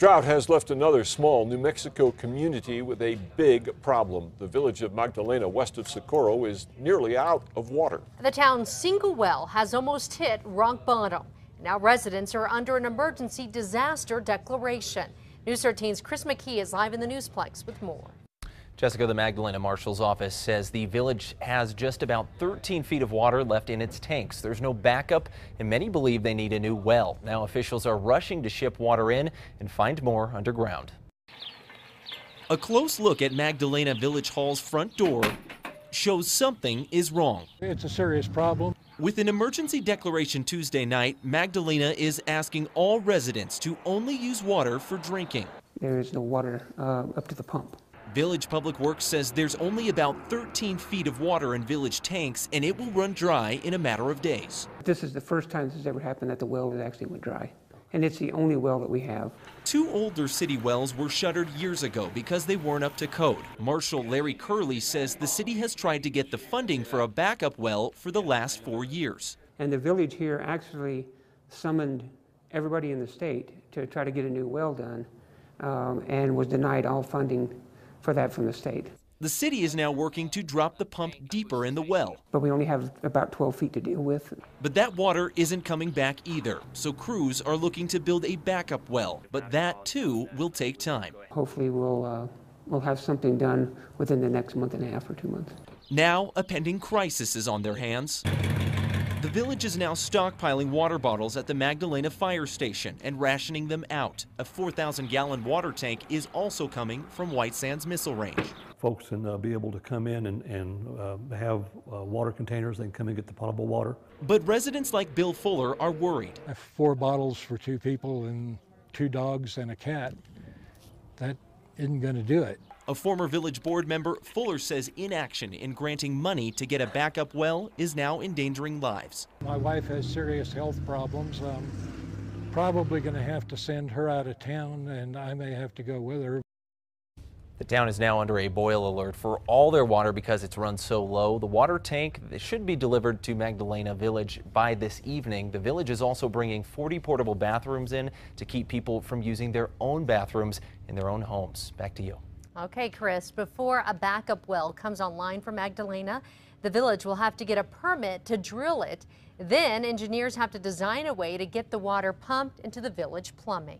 Drought has left another small New Mexico community with a big problem. The village of Magdalena, west of Socorro, is nearly out of water. The town's single well has almost hit rock bottom. Now residents are under an emergency disaster declaration. News 13's Chris McKee is live in the Newsplex with more. Jessica, the Magdalena Marshal's office says the village has just about 13 feet of water left in its tanks. There's no backup, and many believe they need a new well. Now officials are rushing to ship water in and find more underground. A close look at Magdalena Village Hall's front door shows something is wrong. It's a serious problem. With an emergency declaration Tuesday night, Magdalena is asking all residents to only use water for drinking. There is no water up to the pump. Village Public Works says there's only about 13 feet of water in village tanks, and it will run dry in a matter of days. This is the first time this has ever happened that the well actually went dry. And it's the only well that we have. Two older city wells were shuttered years ago because they weren't up to code. Marshal Larry Curley says the city has tried to get the funding for a backup well for the last 4 years. And the village here actually summoned everybody in the state to try to get a new well done and was denied all funding for that from the state. The city is now working to drop the pump deeper in the well. But we only have about 12 feet to deal with. But that water isn't coming back either, so crews are looking to build a backup well. But that, too, will take time. Hopefully we'll have something done within the next month and a half or 2 months. Now, a pending crisis is on their hands. The village is now stockpiling water bottles at the Magdalena fire station and rationing them out. A 4,000-gallon water tank is also coming from White Sands Missile Range. Folks can be able to come in and have water containers. They can come and get the potable water. But residents like Bill Fuller are worried. 4 bottles for 2 people and 2 dogs and a cat. That isn't going to do it. A former village board member, Fuller says inaction in granting money to get a backup well is now endangering lives. My wife has serious health problems. I'm probably going to have to send her out of town, and I may have to go with her. The town is now under a boil alert for all their water because it's run so low. The water tank should be delivered to Magdalena Village by this evening. The village is also bringing 40 portable bathrooms in to keep people from using their own bathrooms in their own homes. Back to you. Okay, Chris, before a backup well comes online for Magdalena, the village will have to get a permit to drill it. Then engineers have to design a way to get the water pumped into the village plumbing.